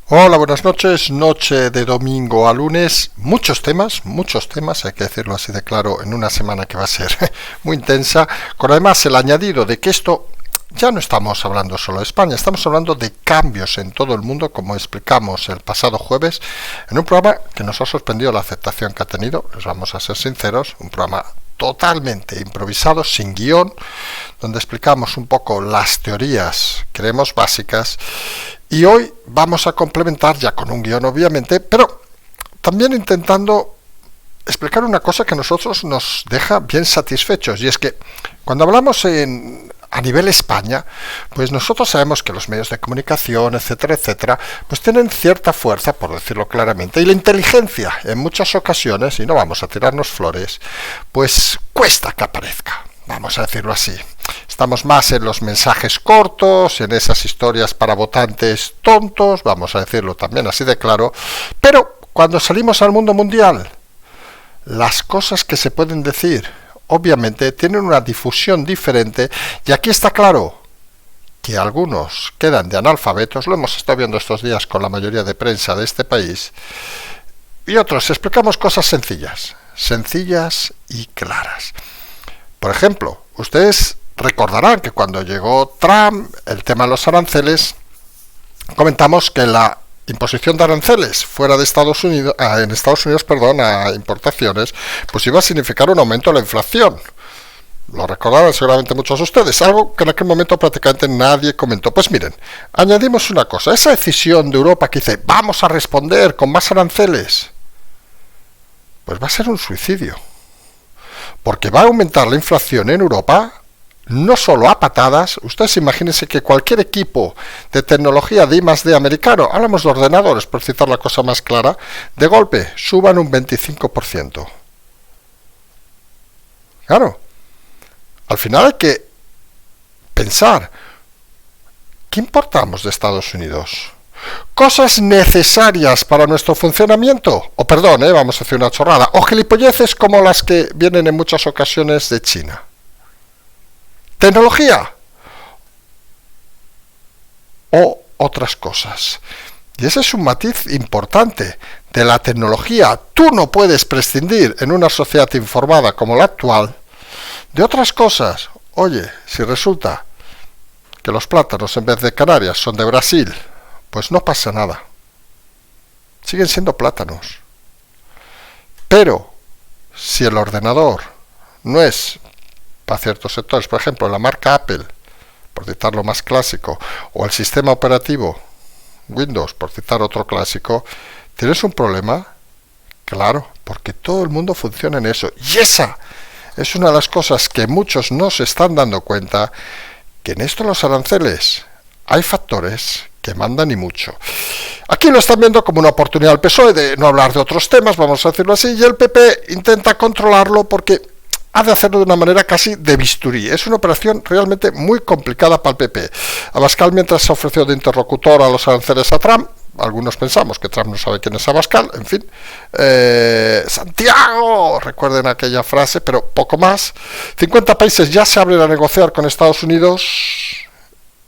Hola, buenas noches. Noche de domingo a lunes. Muchos temas, hay que decirlo así de claro, en una semana que va a ser muy intensa, con además el añadido de que esto ya no estamos hablando solo de España, estamos hablando de cambios en todo el mundo, como explicamos el pasado jueves, en un programa que nos ha sorprendido la aceptación que ha tenido, les vamos a ser sinceros, un programa totalmente improvisado, sin guión, donde explicamos un poco las teorías, creemos básicas, y hoy vamos a complementar ya con un guión obviamente, pero también intentando explicar una cosa que a nosotros nos deja bien satisfechos, y es que cuando hablamos a nivel España, pues nosotros sabemos que los medios de comunicación, etcétera, etcétera, pues tienen cierta fuerza, por decirlo claramente, y la inteligencia en muchas ocasiones, y no vamos a tirarnos flores, pues cuesta que aparezca, vamos a decirlo así. Estamos más en los mensajes cortos, en esas historias para votantes tontos, vamos a decirlo también así de claro, pero cuando salimos al mundo mundial, las cosas que se pueden decir, obviamente, tienen una difusión diferente, y aquí está claro que algunos quedan de analfabetos, lo hemos estado viendo estos días con la mayoría de prensa de este país, y otros explicamos cosas sencillas y claras. Por ejemplo, ustedes recordarán que cuando llegó Trump, el tema de los aranceles, comentamos que la imposición de aranceles fuera de Estados Unidos, en Estados Unidos, a importaciones, pues iba a significar un aumento de la inflación. Lo recordarán seguramente muchos de ustedes, algo que en aquel momento prácticamente nadie comentó. Pues miren, añadimos una cosa, esa decisión de Europa que dice, vamos a responder con más aranceles, pues va a ser un suicidio, porque va a aumentar la inflación en Europa, no solo a patadas. Ustedes imagínense que cualquier equipo de tecnología de I+D americano, hablamos de ordenadores, por citar la cosa más clara, de golpe suban un 25%. Claro, al final hay que pensar, ¿qué importamos de Estados Unidos? ¿Cosas necesarias para nuestro funcionamiento? O perdón, vamos a hacer una chorrada, o gilipolleces como las que vienen en muchas ocasiones de China. ¿Tecnología? O otras cosas. Y ese es un matiz importante de la tecnología. Tú no puedes prescindir en una sociedad informada como la actual de otras cosas. Oye, si resulta que los plátanos en vez de Canarias son de Brasil, pues no pasa nada. Siguen siendo plátanos. Pero si el ordenador no es para ciertos sectores, por ejemplo, la marca Apple, por citar lo más clásico, o el sistema operativo Windows, por citar otro clásico, ¿tienes un problema? Claro, porque todo el mundo funciona en eso. Y esa es una de las cosas que muchos no se están dando cuenta, que en esto los aranceles hay factores que mandan y mucho. Aquí lo están viendo como una oportunidad al PSOE de no hablar de otros temas, vamos a decirlo así, y el PP intenta controlarlo porque ha de hacerlo de una manera casi de bisturí. Es una operación realmente muy complicada para el PP. Abascal, mientras se ofreció de interlocutor a los aranceles a Trump, algunos pensamos que Trump no sabe quién es Abascal, en fin, Santiago, recuerden aquella frase, pero poco más. 50 países ya se abren a negociar con Estados Unidos,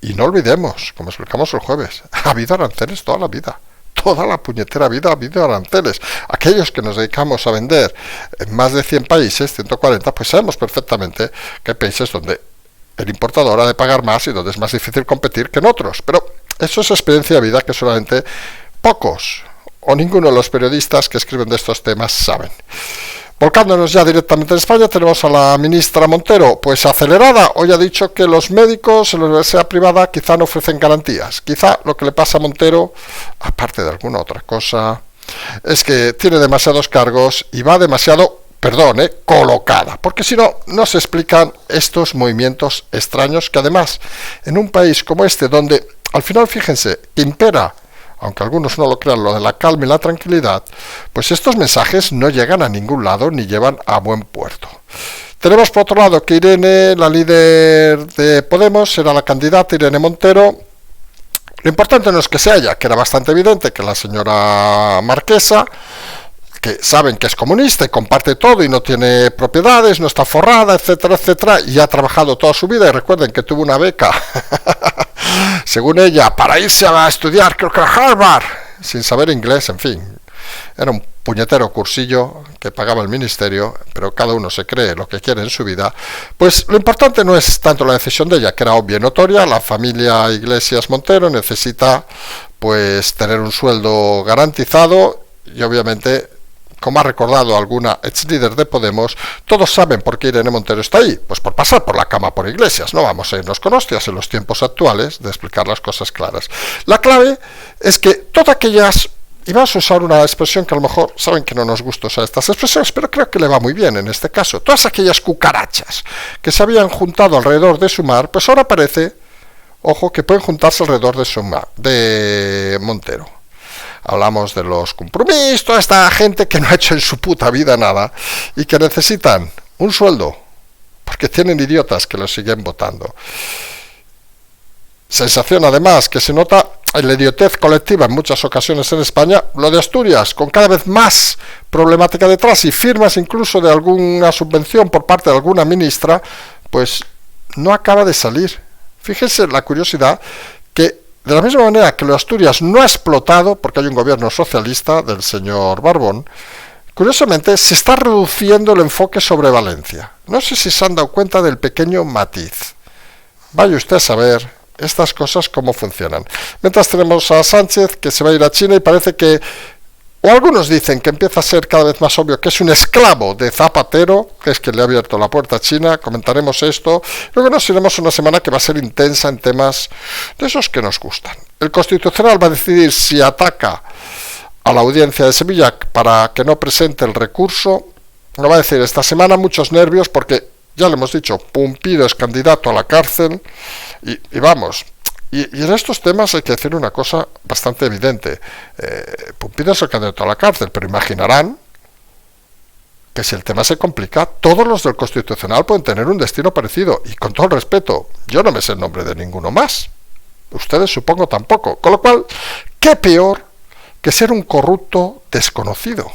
y no olvidemos, como explicamos el jueves, ha habido aranceles toda la vida. Toda la puñetera vida ha habido aranceles. Aquellos que nos dedicamos a vender en más de 100 países, 140, pues sabemos perfectamente que hay países donde el importador ha de pagar más y donde es más difícil competir que en otros. Pero eso es experiencia de vida que solamente pocos o ninguno de los periodistas que escriben de estos temas saben. Volcándonos ya directamente en España, tenemos a la ministra Montero, pues acelerada. Hoy ha dicho que los médicos en la universidad privada quizá no ofrecen garantías. Quizá lo que le pasa a Montero, aparte de alguna otra cosa, es que tiene demasiados cargos y va demasiado, colocada. Porque si no, no se explican estos movimientos extraños que además, en un país como este, donde al final, fíjense, que impera, aunque algunos no lo crean, lo de la calma y la tranquilidad, pues estos mensajes no llegan a ningún lado ni llevan a buen puerto. Tenemos por otro lado que Irene, la líder de Podemos, será la candidata, Irene Montero. Lo importante no es que sea ella, que era bastante evidente que la señora Marquesa, que saben que es comunista y comparte todo y no tiene propiedades, no está forrada, etcétera, etcétera, y ha trabajado toda su vida, y recuerden que tuvo una beca según ella, para irse a estudiar, creo que a Harvard, sin saber inglés, en fin. Era un puñetero cursillo que pagaba el ministerio, pero cada uno se cree lo que quiere en su vida. Pues lo importante no es tanto la decisión de ella, que era obvia y notoria. La familia Iglesias Montero necesita pues tener un sueldo garantizado y obviamente, como ha recordado alguna ex líder de Podemos, todos saben por qué Irene Montero está ahí, pues por pasar por la cama por Iglesias. No vamos a irnos con hostias en los tiempos actuales de explicar las cosas claras. La clave es que todas aquellas, y vamos a usar una expresión que a lo mejor saben que no nos gusta usar estas expresiones, pero creo que le va muy bien en este caso, todas aquellas cucarachas que se habían juntado alrededor de Sumar, pues ahora parece, ojo, que pueden juntarse alrededor de Sumar, de Montero. Hablamos de los compromisos, toda esta gente que no ha hecho en su puta vida nada y que necesitan un sueldo porque tienen idiotas que los siguen votando. Sensación además que se nota en la idiotez colectiva en muchas ocasiones en España, lo de Asturias, con cada vez más problemática detrás y firmas incluso de alguna subvención por parte de alguna ministra, pues no acaba de salir. Fíjense la curiosidad que de la misma manera que lo de Asturias no ha explotado, porque hay un gobierno socialista del señor Barbón, curiosamente se está reduciendo el enfoque sobre Valencia. No sé si se han dado cuenta del pequeño matiz. Vaya usted a saber estas cosas cómo funcionan. Mientras tenemos a Sánchez, que se va a ir a China y parece que, o algunos dicen que empieza a ser cada vez más obvio que es un esclavo de Zapatero, que es quien le ha abierto la puerta a China. Comentaremos esto. Luego nos iremos una semana que va a ser intensa en temas de esos que nos gustan. El Constitucional va a decidir si ataca a la audiencia de Sevilla para que no presente el recurso. Lo va a decir esta semana, muchos nervios porque, ya le hemos dicho, Pumpido es candidato a la cárcel y vamos. Y en estos temas hay que decir una cosa bastante evidente. Pumpido es el candidato a la cárcel, pero imaginarán que si el tema se complica, todos los del Constitucional pueden tener un destino parecido. Y con todo el respeto, yo no me sé el nombre de ninguno más. Ustedes supongo tampoco. Con lo cual, ¿qué peor que ser un corrupto desconocido?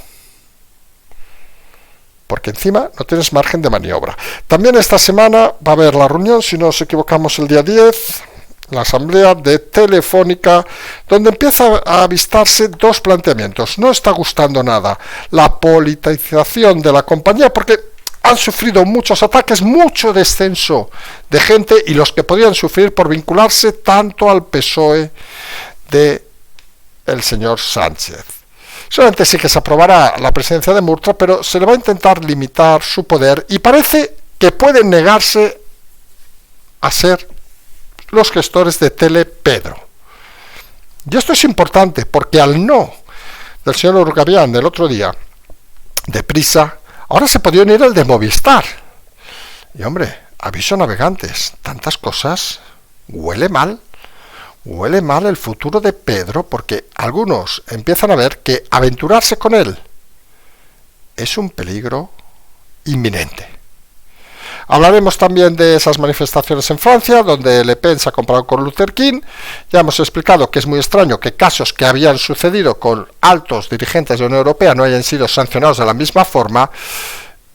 Porque encima no tienes margen de maniobra. También esta semana va a haber la reunión, si no nos equivocamos, el día 10, la asamblea de Telefónica, donde empieza a avistarse dos planteamientos. No está gustando nada la politización de la compañía, porque han sufrido muchos ataques, mucho descenso de gente, y los que podían sufrir por vincularse tanto al PSOE de el señor Sánchez. Solamente sí que se aprobará la presidencia de Murtra, pero se le va a intentar limitar su poder y parece que pueden negarse a ser los gestores de Telepedro. Y esto es importante porque al no del señor Urgabián del otro día, de Prisa, ahora se podía unir el de Movistar. Y hombre, aviso navegantes, tantas cosas, huele mal. Huele mal el futuro de Pedro porque algunos empiezan a ver que aventurarse con él es un peligro inminente. Hablaremos también de esas manifestaciones en Francia, donde Le Pen se ha comparado con Luther King. Ya hemos explicado que es muy extraño que casos que habían sucedido con altos dirigentes de la Unión Europea no hayan sido sancionados de la misma forma.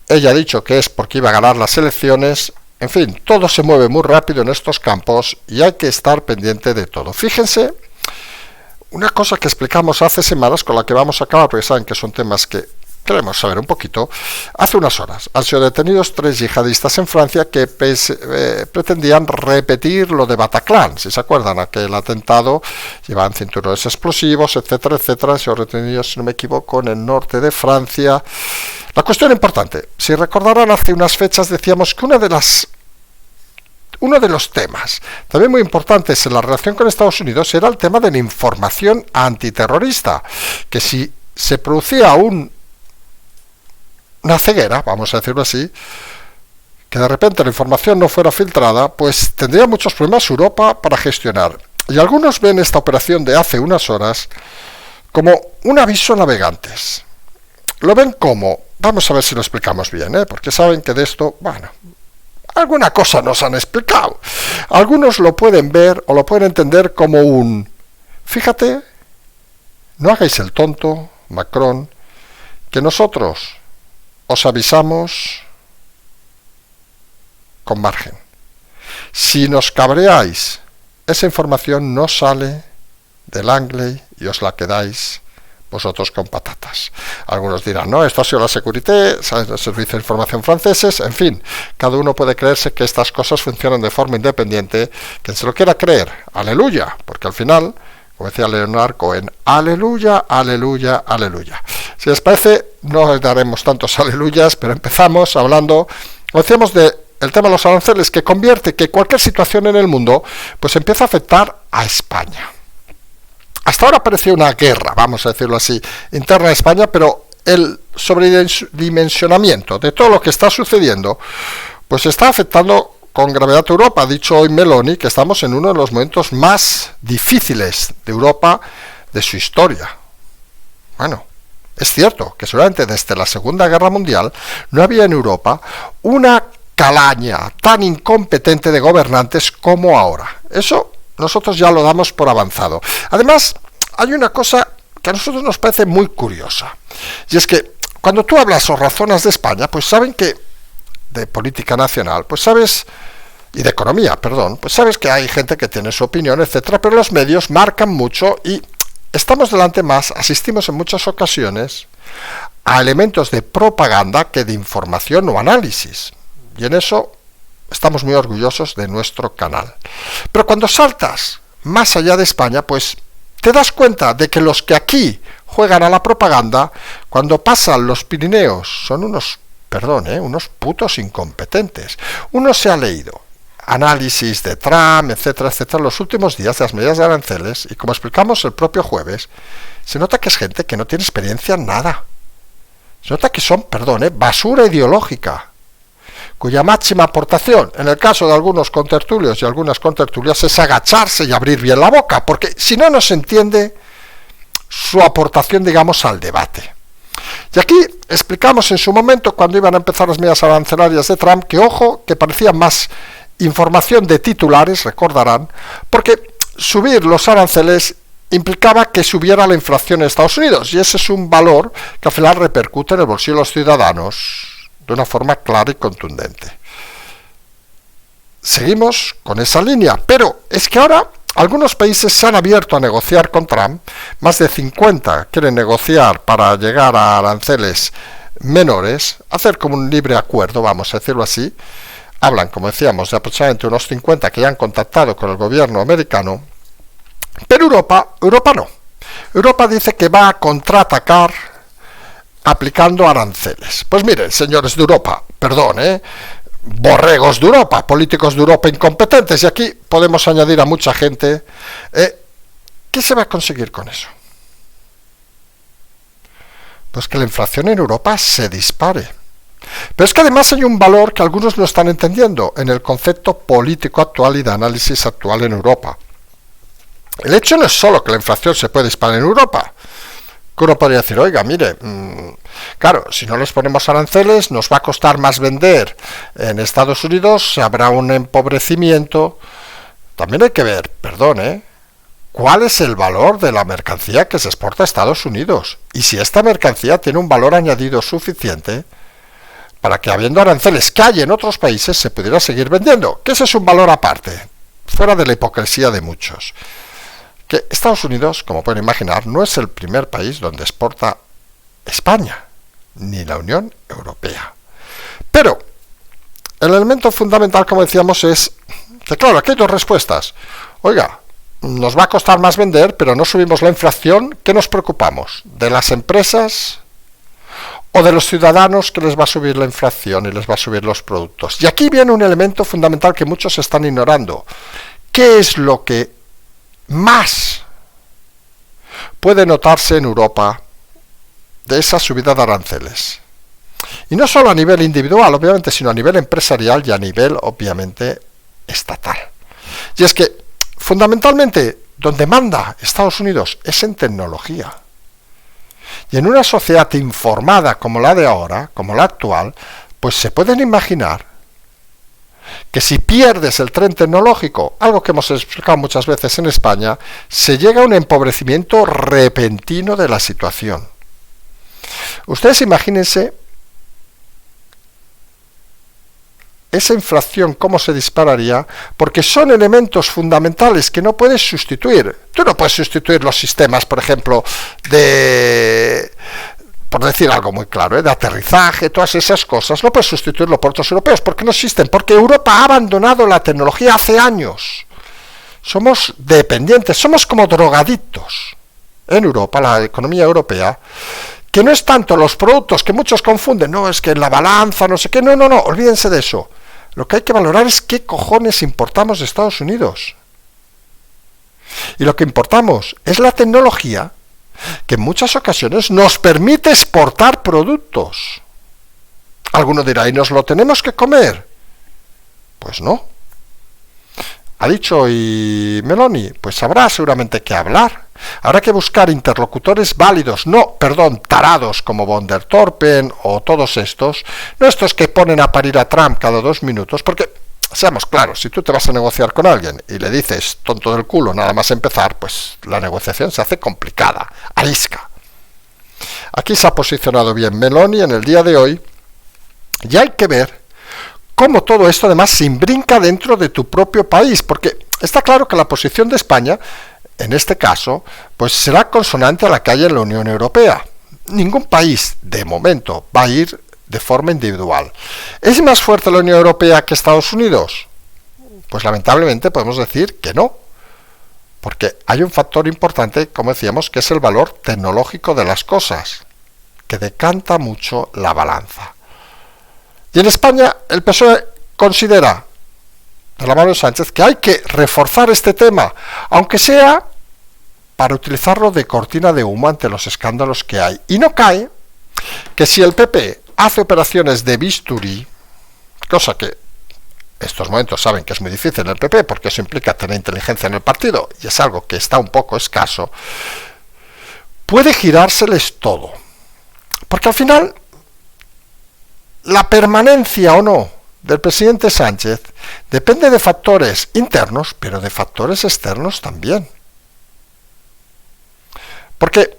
Ella ha dicho que es porque iba a ganar las elecciones. En fin, todo se mueve muy rápido en estos campos y hay que estar pendiente de todo. Fíjense, una cosa que explicamos hace semanas, con la que vamos a acabar, porque saben que son temas que queremos saber un poquito. Hace unas horas han sido detenidos 3 yihadistas en Francia que pretendían repetir lo de Bataclan. Si se acuerdan, aquel atentado, llevaban cinturones explosivos, etcétera, etcétera. Han sido retenidos, si no me equivoco, en el norte de Francia. La cuestión importante, si recordarán, hace unas fechas decíamos que uno de los temas también muy importantes en la relación con Estados Unidos era el tema de la información antiterrorista, que si se producía una ceguera, vamos a decirlo así, que de repente la información no fuera filtrada, pues tendría muchos problemas Europa para gestionar. Y algunos ven esta operación de hace unas horas como un aviso a navegantes. Lo ven como, vamos a ver si lo explicamos bien, porque saben que de esto, bueno, alguna cosa nos han explicado. Algunos lo pueden ver o lo pueden entender como un, fíjate, no hagáis el tonto, Macron, que nosotros os avisamos con margen. Si nos cabreáis, esa información no sale de Langley y os la quedáis vosotros con patatas. Algunos dirán, no, esto ha sido la Sécurité, los servicios de información franceses, en fin, cada uno puede creerse que estas cosas funcionan de forma independiente. Quien se lo quiera creer, aleluya, porque al final, como decía Leonard Cohen, aleluya, aleluya, aleluya. Si les parece, no daremos tantos aleluyas, pero empezamos hablando, como decíamos, del tema de los aranceles, que convierte que cualquier situación en el mundo pues empieza a afectar a España. Hasta ahora parecía una guerra, vamos a decirlo así, interna a España, pero el sobredimensionamiento de todo lo que está sucediendo pues está afectando con gravedad a Europa. Ha dicho hoy Meloni que estamos en uno de los momentos más difíciles de Europa de su historia. Bueno, es cierto que seguramente desde la Segunda Guerra Mundial no había en Europa una calaña tan incompetente de gobernantes como ahora. Eso nosotros ya lo damos por avanzado. Además, hay una cosa que a nosotros nos parece muy curiosa, y es que cuando tú hablas o razonas de España, pues saben que, de política nacional, pues sabes, y de economía, perdón, pues sabes que hay gente que tiene su opinión, etcétera, pero los medios marcan mucho y estamos delante más, asistimos en muchas ocasiones a elementos de propaganda que de información o análisis, y en eso estamos muy orgullosos de nuestro canal. Pero cuando saltas más allá de España, pues te das cuenta de que los que aquí juegan a la propaganda, cuando pasan los Pirineos, son unos, unos putos incompetentes. Uno se ha leído análisis de Trump, etcétera, etcétera, los últimos días de las medidas de aranceles, y como explicamos el propio jueves, se nota que es gente que no tiene experiencia en nada. Se nota que son, basura ideológica, cuya máxima aportación, en el caso de algunos contertulios y algunas contertulias, es agacharse y abrir bien la boca, porque si no, no se entiende su aportación, digamos, al debate. Y aquí explicamos en su momento, cuando iban a empezar las medidas arancelarias de Trump, que ojo, que parecía más información de titulares, recordarán, porque subir los aranceles implicaba que subiera la inflación en Estados Unidos, y ese es un valor que al final repercute en el bolsillo de los ciudadanos de una forma clara y contundente. Seguimos con esa línea, pero es que ahora algunos países se han abierto a negociar con Trump, más de 50 quieren negociar para llegar a aranceles menores, hacer como un libre acuerdo, vamos a decirlo así. Hablan, como decíamos, de aproximadamente unos 50 que ya han contactado con el gobierno americano, pero Europa no. Europa dice que va a contraatacar aplicando aranceles. Pues miren, señores de Europa, borregos de Europa, políticos de Europa incompetentes, y aquí podemos añadir a mucha gente, ¿qué se va a conseguir con eso? Pues que la inflación en Europa se dispare. Pero es que además hay un valor que algunos no están entendiendo en el concepto político actual y de análisis actual en Europa. El hecho no es solo que la inflación se puede disparar en Europa, que uno podría decir, oiga, mire, claro, si no les ponemos aranceles, nos va a costar más vender en Estados Unidos, habrá un empobrecimiento. También hay que ver, ¿cuál es el valor de la mercancía que se exporta a Estados Unidos? Y si esta mercancía tiene un valor añadido suficiente para que, habiendo aranceles que hay en otros países, se pudiera seguir vendiendo, que ese es un valor aparte, fuera de la hipocresía de muchos. Que Estados Unidos, como pueden imaginar, no es el primer país donde exporta España, ni la Unión Europea. Pero el elemento fundamental, como decíamos, es que, claro, aquí hay dos respuestas. Oiga, nos va a costar más vender, pero no subimos la inflación, ¿qué nos preocupamos? ¿De las empresas o de los ciudadanos que les va a subir la inflación y les va a subir los productos? Y aquí viene un elemento fundamental que muchos están ignorando. ¿Qué es lo que más puede notarse en Europa de esa subida de aranceles? Y no solo a nivel individual, obviamente, sino a nivel empresarial y a nivel, obviamente, estatal. Y es que, fundamentalmente, donde manda Estados Unidos es en tecnología. Y en una sociedad informada como la de ahora, como la actual, pues se pueden imaginar que si pierdes el tren tecnológico, algo que hemos explicado muchas veces en España, se llega a un empobrecimiento repentino de la situación. Ustedes imagínense esa inflación cómo se dispararía, porque son elementos fundamentales que no puedes sustituir. Tú no puedes sustituir los sistemas, por ejemplo, por decir algo muy claro, de aterrizaje, todas esas cosas, no puedes sustituirlo por otros europeos, porque no existen, porque Europa ha abandonado la tecnología hace años. Somos dependientes, somos como drogadictos en Europa, la economía europea, que no es tanto los productos que muchos confunden, no, es que la balanza, no sé qué, no, olvídense de eso. Lo que hay que valorar es qué cojones importamos de Estados Unidos. Y lo que importamos es la tecnología que en muchas ocasiones nos permite exportar productos. Alguno dirá, ¿y nos lo tenemos que comer? Pues no. Ha dicho y Meloni, pues habrá seguramente que hablar. Habrá que buscar interlocutores válidos, tarados como von der Torpen o todos estos, no estos que ponen a parir a Trump cada 2 minutos, porque, seamos claros, si tú te vas a negociar con alguien y le dices tonto del culo nada más empezar, pues la negociación se hace complicada, arisca. Aquí se ha posicionado bien Meloni en el día de hoy, y hay que ver cómo todo esto además se imbrinca dentro de tu propio país, porque está claro que la posición de España, en este caso, pues será consonante a la que hay en la Unión Europea. Ningún país, de momento, va a ir de forma individual. ¿Es más fuerte la Unión Europea que Estados Unidos? Pues lamentablemente podemos decir que no, porque hay un factor importante, como decíamos, que es el valor tecnológico de las cosas, que decanta mucho la balanza. Y en España el PSOE considera, de la mano de Sánchez, que hay que reforzar este tema, aunque sea para utilizarlo de cortina de humo ante los escándalos que hay. Y no cae que si el PP hace operaciones de bisturí, cosa que en estos momentos saben que es muy difícil en el PP, porque eso implica tener inteligencia en el partido, y es algo que está un poco escaso, puede girárseles todo. Porque al final, la permanencia o no del presidente Sánchez depende de factores internos, pero de factores externos también. Porque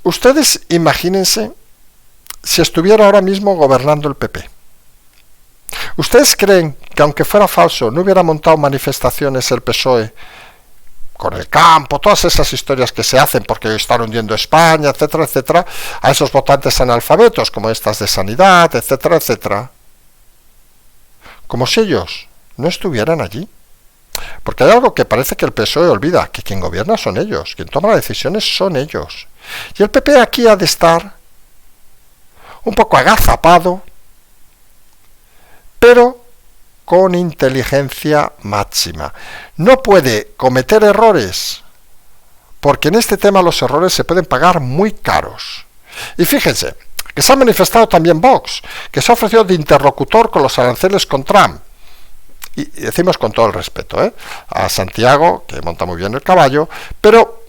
ustedes imagínense si estuviera ahora mismo gobernando el PP. ¿Ustedes creen que aunque fuera falso no hubiera montado manifestaciones el PSOE con el campo, todas esas historias que se hacen porque están hundiendo España, etcétera, etcétera, a esos votantes analfabetos como estas de sanidad, etcétera, etcétera? Como si ellos no estuvieran allí. Porque hay algo que parece que el PSOE olvida, que quien gobierna son ellos, quien toma las decisiones son ellos. Y el PP aquí ha de estar un poco agazapado, pero con inteligencia máxima. No puede cometer errores, porque en este tema los errores se pueden pagar muy caros. Y fíjense, que se ha manifestado también Vox, que se ha ofrecido de interlocutor con los aranceles con Trump. Y decimos con todo el respeto, a Santiago, que monta muy bien el caballo, pero,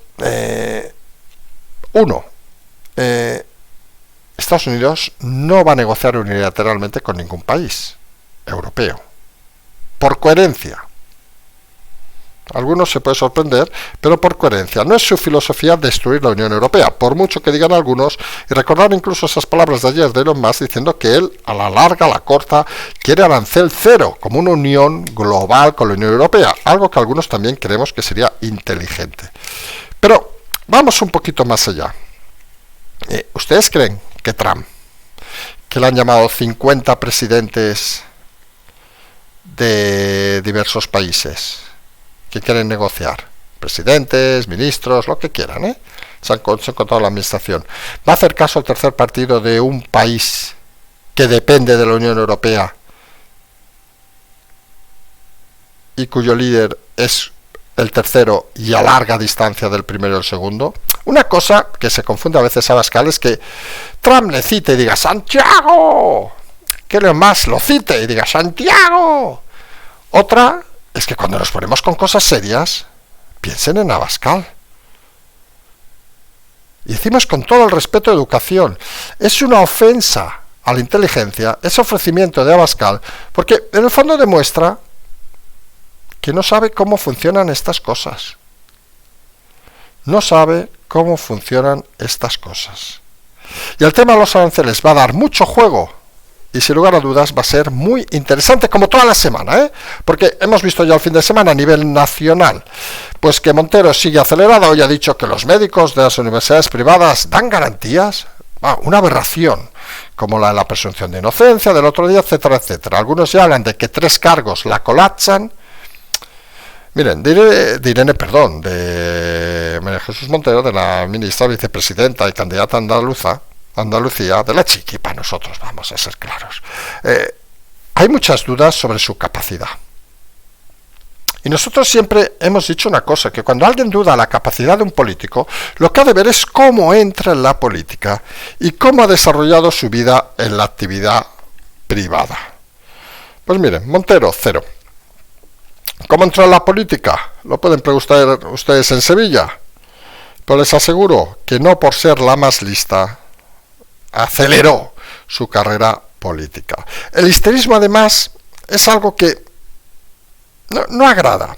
Estados Unidos no va a negociar unilateralmente con ningún país europeo. Por coherencia. Algunos se pueden sorprender, pero por coherencia. No es su filosofía destruir la Unión Europea, por mucho que digan algunos, y recordar incluso esas palabras de ayer de Elon Musk diciendo que él, a la larga, a la corta, quiere arancel cero, como una unión global con la Unión Europea, algo que algunos también creemos que sería inteligente. Pero vamos un poquito más allá. ¿Ustedes creen que Trump, que le han llamado 50 presidentes de diversos países que quieren negociar, presidentes, ministros, lo que quieran, se han encontrado la administración, va a hacer caso al tercer partido de un país que depende de la Unión Europea y cuyo líder es el tercero y a larga distancia del primero y el segundo? Una cosa que se confunde a veces a Abascal es que Trump le cite y diga ¡Santiago!, que Elon Musk lo cite y diga ¡Santiago! Otra es que cuando nos ponemos con cosas serias, piensen en Abascal. Y decimos con todo el respeto de educación, es una ofensa a la inteligencia ese ofrecimiento de Abascal, porque en el fondo demuestra que no sabe cómo funcionan estas cosas. No sabe cómo funcionan estas cosas. Y el tema de los aranceles va a dar mucho juego y sin lugar a dudas va a ser muy interesante, como toda la semana, ¿eh? Porque hemos visto ya el fin de semana a nivel nacional, pues que Montero sigue acelerada. Hoy ha dicho que los médicos de las universidades privadas dan garantías. Una aberración, como la de la presunción de inocencia del otro día, etcétera, etcétera. Algunos ya hablan de que 3 cargos la colapsan. Miren, de María Jesús Montero, de la ministra, vicepresidenta y candidata Andalucía, de la Chiqui, para nosotros, vamos a ser claros. Hay muchas dudas sobre su capacidad. Y nosotros siempre hemos dicho una cosa, que cuando alguien duda la capacidad de un político, lo que ha de ver es cómo entra en la política y cómo ha desarrollado su vida en la actividad privada. Pues miren, Montero, 0. ¿Cómo entró en la política? Lo pueden preguntar ustedes en Sevilla. Pero les aseguro que no por ser la más lista, aceleró su carrera política. El histerismo, además, es algo que no agrada.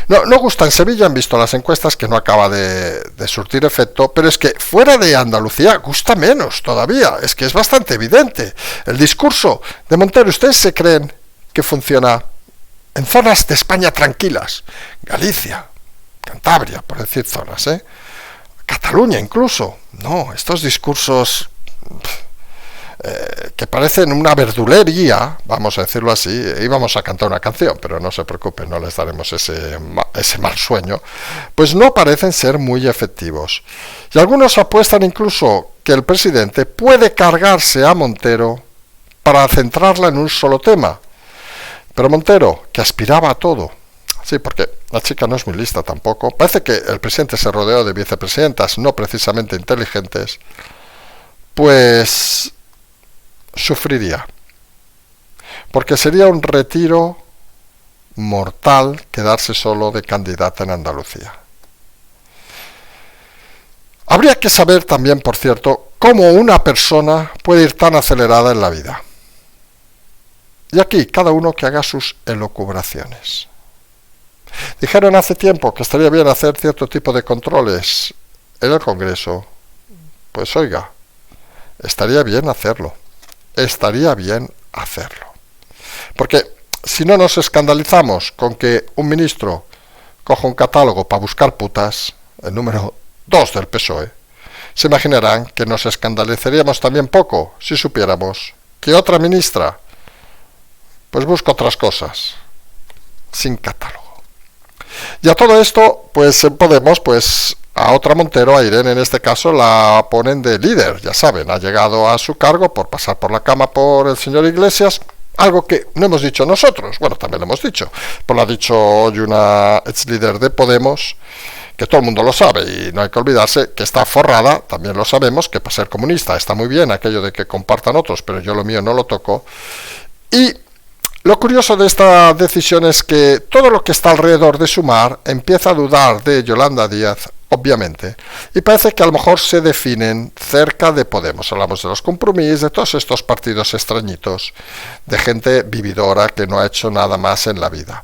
No gusta. En Sevilla han visto las encuestas que no acaba de surtir efecto, pero es que fuera de Andalucía gusta menos todavía. Es que es bastante evidente. El discurso de Montero, ¿ustedes se creen que funciona en zonas de España tranquilas? Galicia, Cantabria, por decir zonas, Cataluña incluso. No, estos discursos que parecen una verdulería, vamos a decirlo así. Íbamos a cantar una canción, pero no se preocupen, no les daremos ese mal sueño, pues no parecen ser muy efectivos. Y algunos apuestan incluso que el presidente puede cargarse a Montero para centrarla en un solo tema. Pero Montero, que aspiraba a todo, sí, porque la chica no es muy lista tampoco, parece que el presidente se rodeó de vicepresidentas no precisamente inteligentes, pues sufriría, porque sería un retiro mortal quedarse solo de candidata en Andalucía. Habría que saber también, por cierto, cómo una persona puede ir tan acelerada en la vida. Y aquí, cada uno que haga sus elucubraciones. Dijeron hace tiempo que estaría bien hacer cierto tipo de controles en el Congreso. Pues oiga, estaría bien hacerlo. Porque si no nos escandalizamos con que un ministro coja un catálogo para buscar putas, el número 2 del PSOE, se imaginarán que nos escandalizaríamos también poco si supiéramos que otra ministra pues busca otras cosas, sin catálogo. Y a todo esto, pues en Podemos, pues a otra Montero, a Irene en este caso, la ponen de líder, ya saben, ha llegado a su cargo por pasar por la cama por el señor Iglesias, algo que no hemos dicho nosotros, bueno, también lo hemos dicho, pues lo ha dicho hoy una ex líder de Podemos, que todo el mundo lo sabe y no hay que olvidarse que está forrada, también lo sabemos, que para ser comunista está muy bien aquello de que compartan otros, pero yo lo mío no lo toco. Y lo curioso de esta decisión es que todo lo que está alrededor de Sumar empieza a dudar de Yolanda Díaz, obviamente, y parece que a lo mejor se definen cerca de Podemos. Hablamos de los Compromís, de todos estos partidos extrañitos, de gente vividora que no ha hecho nada más en la vida.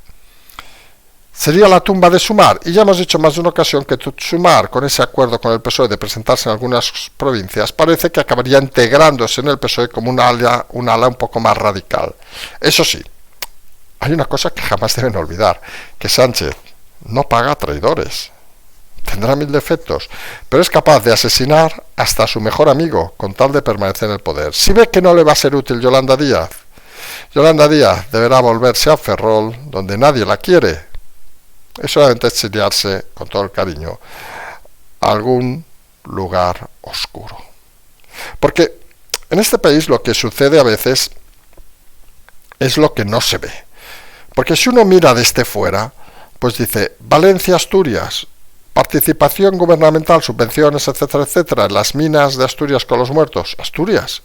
Sería la tumba de Sumar, y ya hemos dicho más de una ocasión que Sumar, con ese acuerdo con el PSOE de presentarse en algunas provincias, parece que acabaría integrándose en el PSOE como un ala un poco más radical. Eso sí, hay una cosa que jamás deben olvidar, que Sánchez no paga a traidores. Tendrá 1000 defectos, pero es capaz de asesinar hasta a su mejor amigo con tal de permanecer en el poder. Si ve que no le va a ser útil Yolanda Díaz deberá volverse a Ferrol, donde nadie la quiere, y solamente exiliarse, con todo el cariño, a algún lugar oscuro. Porque en este país lo que sucede a veces es lo que no se ve. Porque si uno mira desde fuera, pues dice, Valencia, Asturias, participación gubernamental, subvenciones, etcétera, etcétera, en las minas de Asturias con los muertos, Asturias,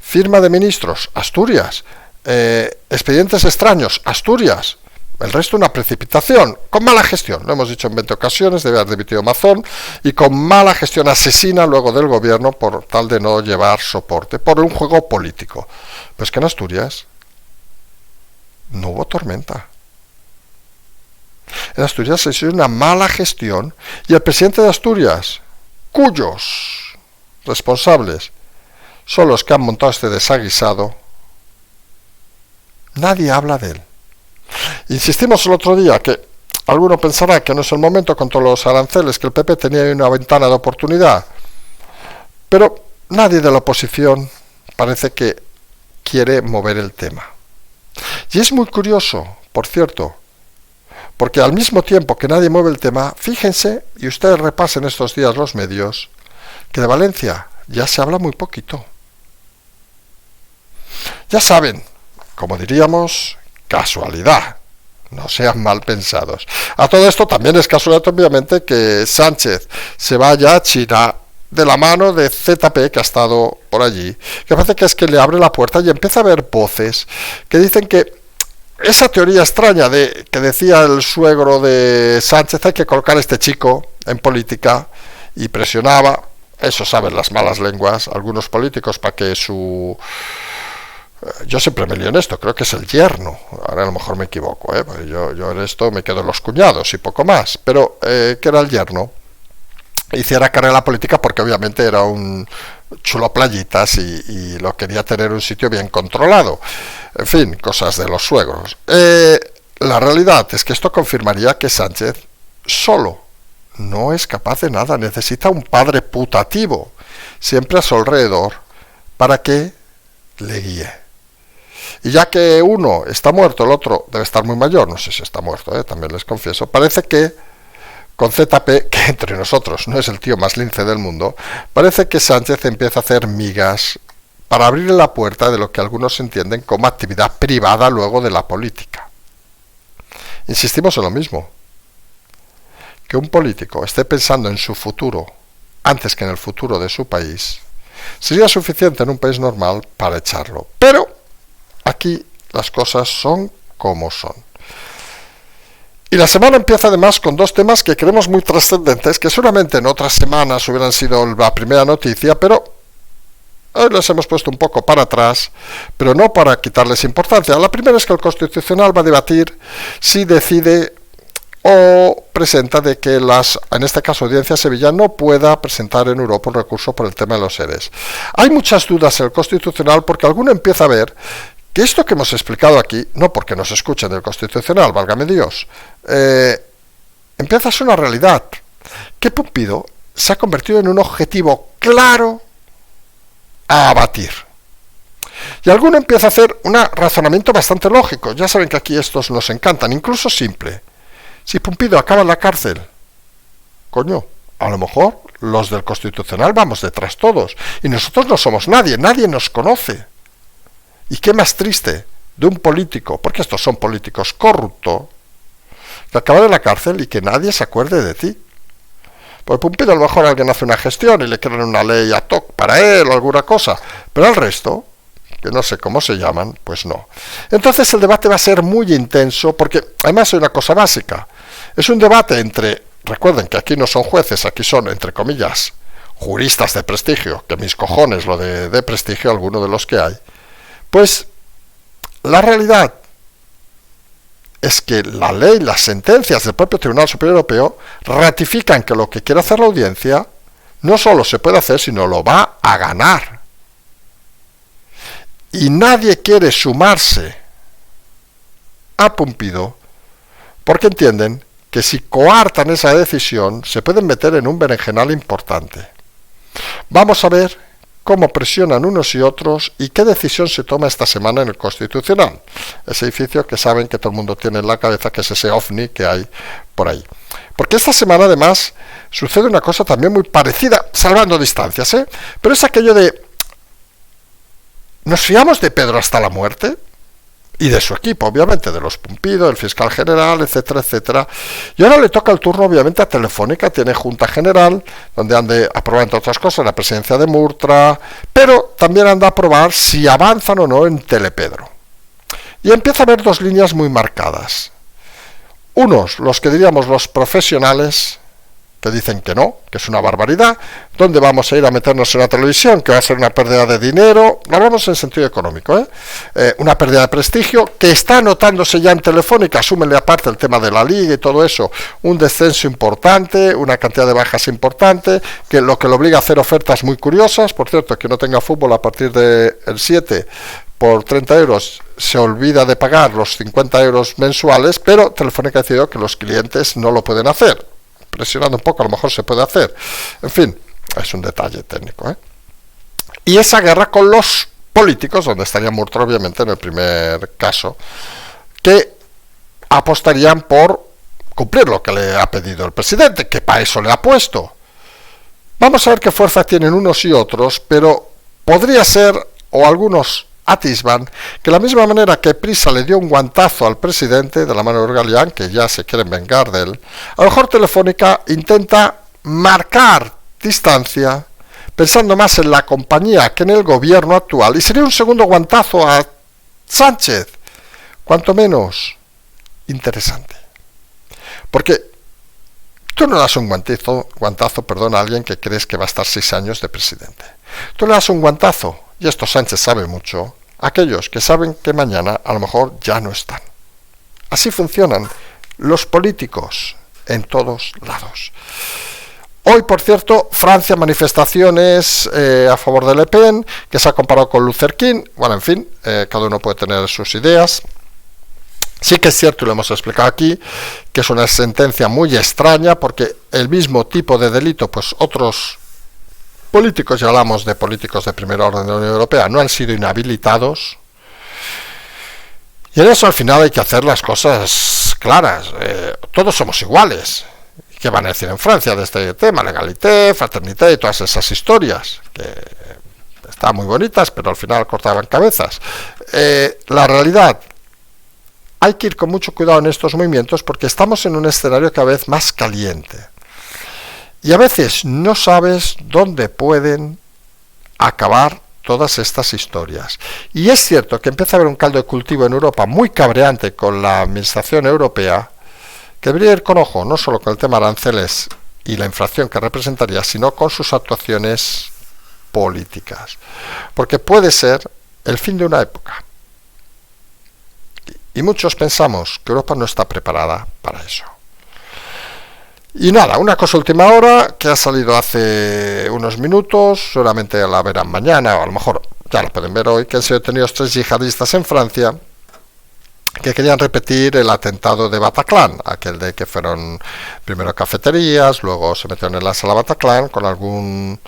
firma de ministros, Asturias, expedientes extraños, Asturias. El resto una precipitación, con mala gestión, lo hemos dicho en 20 ocasiones, debe haber dimitido Mazón, y con mala gestión asesina luego del gobierno por tal de no llevar soporte, por un juego político. Pues que en Asturias no hubo tormenta. En Asturias se hizo una mala gestión, y el presidente de Asturias, cuyos responsables son los que han montado este desaguisado, Nadie habla de él. Insistimos el otro día que alguno pensará que no es el momento con todos los aranceles, que el PP tenía una ventana de oportunidad, pero nadie de la oposición parece que quiere mover el tema. Y es muy curioso, por cierto, porque al mismo tiempo que nadie mueve el tema, fíjense, y ustedes repasen estos días los medios, que de Valencia ya se habla muy poquito. Ya saben, como diríamos, casualidad, no sean mal pensados. A todo esto también es casualidad, obviamente, que Sánchez se vaya a China de la mano de ZP, que ha estado por allí, que parece que es que le abre la puerta y empieza a haber voces que dicen que esa teoría extraña de que decía el suegro de Sánchez, hay que colocar a este chico en política, y presionaba, eso saben las malas lenguas, algunos políticos para que su... Yo siempre me lío en esto, creo que es el yerno, ahora a lo mejor me equivoco, porque yo en esto me quedo en los cuñados y poco más, pero que era el yerno, hiciera carrera política porque obviamente era un chulo playitas y lo quería tener un sitio bien controlado. En fin, cosas de los suegros. La realidad es que esto confirmaría que Sánchez solo no es capaz de nada, necesita un padre putativo siempre a su alrededor para que le guíe. Y ya que uno está muerto, el otro debe estar muy mayor, no sé si está muerto, también les confieso, parece que con ZP, que entre nosotros no es el tío más lince del mundo, parece que Sánchez empieza a hacer migas para abrirle la puerta de lo que algunos entienden como actividad privada luego de la política. Insistimos en lo mismo, que un político esté pensando en su futuro antes que en el futuro de su país, sería suficiente en un país normal para echarlo. Pero aquí las cosas son como son. Y la semana empieza además con dos temas que creemos muy trascendentes, que seguramente en otras semanas hubieran sido la primera noticia, pero hoy les hemos puesto un poco para atrás, pero no para quitarles importancia. La primera es que el Constitucional va a debatir si decide o presenta de que en este caso Audiencia Sevilla no pueda presentar en Europa un recurso por el tema de los ERES. Hay muchas dudas en el Constitucional porque alguno empieza a ver que esto que hemos explicado aquí, no porque nos escuchen del Constitucional, válgame Dios, empieza a ser una realidad, que Pumpido se ha convertido en un objetivo claro a abatir. Y alguno empieza a hacer un razonamiento bastante lógico, ya saben que aquí estos nos encantan, incluso simple. Si Pumpido acaba en la cárcel, coño, a lo mejor los del Constitucional vamos detrás todos, y nosotros no somos nadie, nadie nos conoce. ¿Y qué más triste de un político, porque estos son políticos corruptos, que acaban en la cárcel y que nadie se acuerde de ti? Por Pumpido a lo mejor alguien hace una gestión y le crean una ley ad hoc para él o alguna cosa, pero al resto, que no sé cómo se llaman, pues no. Entonces el debate va a ser muy intenso, porque además hay una cosa básica, es un debate entre, recuerden que aquí no son jueces, aquí son, entre comillas, juristas de prestigio, que mis cojones lo de prestigio, alguno de los que hay. Pues la realidad es que la ley, las sentencias del propio Tribunal Superior Europeo ratifican que lo que quiere hacer la audiencia no solo se puede hacer, sino lo va a ganar. Y nadie quiere sumarse a Pumpido porque entienden que si coartan esa decisión se pueden meter en un berenjenal importante. Vamos a ver cómo presionan unos y otros y qué decisión se toma esta semana en el Constitucional, ese edificio que saben que todo el mundo tiene en la cabeza, que es ese ovni que hay por ahí. Porque esta semana además sucede una cosa también muy parecida, salvando distancias, pero es aquello de ¿nos fiamos de Pedro hasta la muerte? Y de su equipo, obviamente, de los Pumpido, el fiscal general, etcétera, etcétera. Y ahora le toca el turno, obviamente, a Telefónica, tiene Junta General, donde han de aprobar, entre otras cosas, la presidencia de Murtra, pero también han de aprobar si avanzan o no en Telepedro. Y empieza a haber dos líneas muy marcadas. Unos, los que diríamos los profesionales, que dicen que no, que es una barbaridad, ¿dónde vamos a ir a meternos en la televisión? Que va a ser una pérdida de dinero, lo hablamos en sentido económico, una pérdida de prestigio, que está notándose ya en Telefónica, asúmenle aparte el tema de la liga y todo eso, un descenso importante, una cantidad de bajas importante, que lo obliga a hacer ofertas muy curiosas, por cierto, que no tenga fútbol a partir del 7 por 30 euros se olvida de pagar los 50 euros mensuales, pero Telefónica ha decidido que los clientes no lo pueden hacer. Presionando un poco, a lo mejor se puede hacer. En fin, es un detalle técnico, ¿eh? Y esa guerra con los políticos, donde estaría Murtra obviamente en el primer caso, que apostarían por cumplir lo que le ha pedido el presidente, que para eso le ha puesto. Vamos a ver qué fuerza tienen unos y otros, pero podría ser, o algunos atisban, que de la misma manera que Prisa le dio un guantazo al presidente de la mano de Urgalián, que ya se quieren vengar de él, a lo mejor Telefónica intenta marcar distancia, pensando más en la compañía que en el gobierno actual, y sería un segundo guantazo a Sánchez, cuanto menos interesante. Porque tú no das un guantazo, a alguien que crees que va a estar 6 años de presidente. Tú le das un guantazo, y esto Sánchez sabe mucho, a aquellos que saben que mañana a lo mejor ya no están. Así funcionan los políticos en todos lados. Hoy, por cierto, Francia, manifestaciones a favor de Le Pen, que se ha comparado con Luther King. Bueno, en fin, cada uno puede tener sus ideas. Sí que es cierto, y lo hemos explicado aquí, que es una sentencia muy extraña, porque el mismo tipo de delito, pues otros políticos, ya hablamos de políticos de primer orden de la Unión Europea, no han sido inhabilitados. Y en eso al final hay que hacer las cosas claras. Todos somos iguales. ¿Qué van a decir en Francia de este tema? Legalité, fraternité y todas esas historias, que estaban muy bonitas, pero al final cortaban cabezas. La realidad, hay que ir con mucho cuidado en estos movimientos, porque estamos en un escenario cada vez más caliente. Y a veces no sabes dónde pueden acabar todas estas historias. Y es cierto que empieza a haber un caldo de cultivo en Europa muy cabreante con la administración europea, que debería ir con ojo, no solo con el tema aranceles y la inflación que representaría, sino con sus actuaciones políticas. Porque puede ser el fin de una época. Y muchos pensamos que Europa no está preparada para eso. Y nada, una cosa última hora, que ha salido hace unos minutos, seguramente la verán mañana, o a lo mejor ya la pueden ver hoy, que han sido detenidos 3 yihadistas en Francia, que querían repetir el atentado de Bataclan, aquel de que fueron primero cafeterías, luego se metieron en la sala Bataclan con algún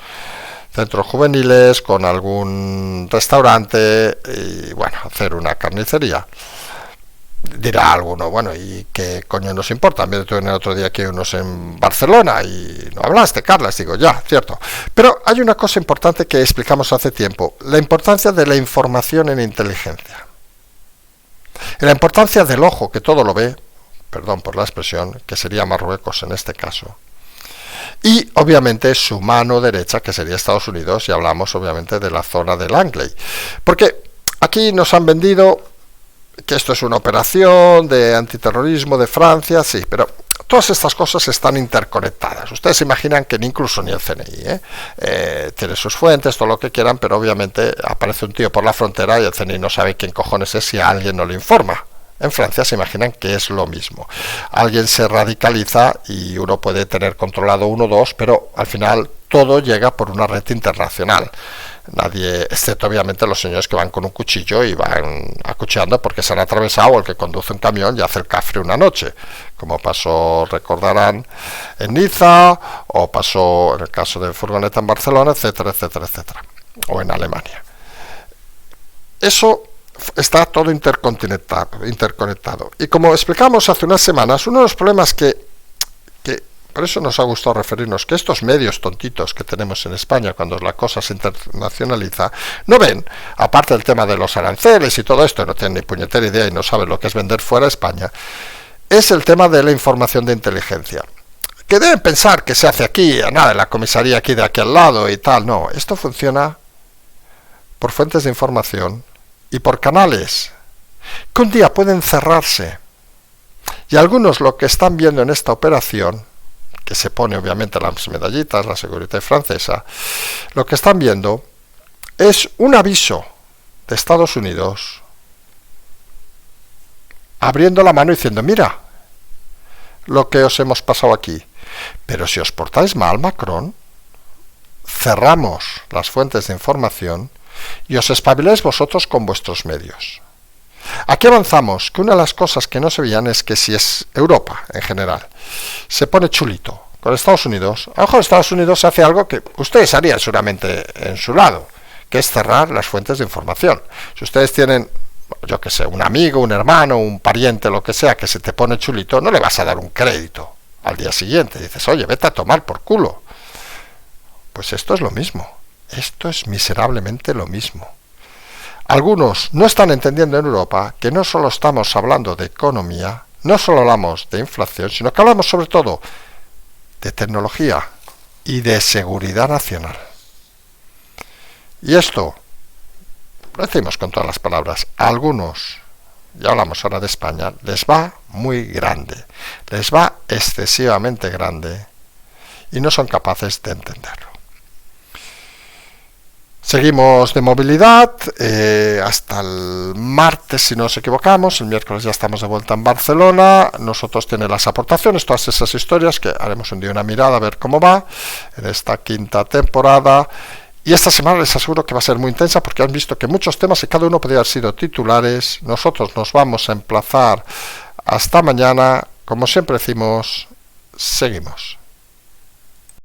centros juveniles, con algún restaurante y bueno, hacer una carnicería. Dirá alguno, bueno, ¿y qué coño nos importa? En vez de tú en el otro día que unos en Barcelona y no hablaste, Carlas, digo, ya, cierto. Pero hay una cosa importante que explicamos hace tiempo, la importancia de la información en inteligencia. Y la importancia del ojo que todo lo ve, perdón por la expresión, que sería Marruecos en este caso, y obviamente su mano derecha, que sería Estados Unidos, y hablamos obviamente de la zona del Langley. Porque aquí nos han vendido que esto es una operación de antiterrorismo de Francia, sí, pero todas estas cosas están interconectadas. Ustedes se imaginan que incluso ni el CNI tiene sus fuentes, todo lo que quieran, pero obviamente aparece un tío por la frontera y el CNI no sabe quién cojones es si a alguien no le informa. En Francia se imaginan que es lo mismo. Alguien se radicaliza y uno puede tener controlado 1 o 2, pero al final todo llega por una red internacional. Nadie, excepto obviamente los señores que van con un cuchillo y van acuchillando porque se han atravesado, o el que conduce un camión y hace el cafre una noche, como pasó, recordarán, en Niza, o pasó en el caso de furgoneta en Barcelona, etcétera, etcétera, etcétera, o en Alemania. Eso está todo interconectado. Y como explicamos hace unas semanas, uno de los problemas que por eso nos ha gustado referirnos que estos medios tontitos que tenemos en España cuando la cosa se internacionaliza, no ven, aparte del tema de los aranceles y todo esto, no tienen ni puñetera idea y no saben lo que es vender fuera de España, es el tema de la información de inteligencia. Que deben pensar que se hace aquí, nada, en la comisaría aquí de aquí al lado y tal. No, esto funciona por fuentes de información y por canales que un día pueden cerrarse. Y algunos lo que están viendo en esta operación, que se pone obviamente las medallitas, la seguridad francesa, lo que están viendo es un aviso de Estados Unidos abriendo la mano y diciendo, mira lo que os hemos pasado aquí, pero si os portáis mal, Macron, cerramos las fuentes de información y os espabiláis vosotros con vuestros medios. Aquí avanzamos, que una de las cosas que no se veían es que si es Europa en general se pone chulito con Estados Unidos, a lo mejor Estados Unidos hace algo que ustedes harían seguramente en su lado, que es cerrar las fuentes de información. Si ustedes tienen, yo que sé, un amigo, un hermano, un pariente, lo que sea, que se te pone chulito, no le vas a dar un crédito al día siguiente. Dices, oye, vete a tomar por culo. Pues esto es lo mismo. Esto es miserablemente lo mismo. Algunos no están entendiendo en Europa que no solo estamos hablando de economía, no solo hablamos de inflación, sino que hablamos sobre todo de tecnología y de seguridad nacional. Y esto, lo decimos con todas las palabras, a algunos, ya hablamos ahora de España, les va muy grande, les va excesivamente grande y no son capaces de entenderlo. Seguimos de movilidad hasta el martes, si no nos equivocamos. El miércoles ya estamos de vuelta en Barcelona. Nosotros tenemos las aportaciones, todas esas historias que haremos un día una mirada a ver cómo va en esta quinta temporada. Y esta semana les aseguro que va a ser muy intensa porque han visto que muchos temas y cada uno podría haber sido titulares. Nosotros nos vamos a emplazar hasta mañana. Como siempre decimos, seguimos.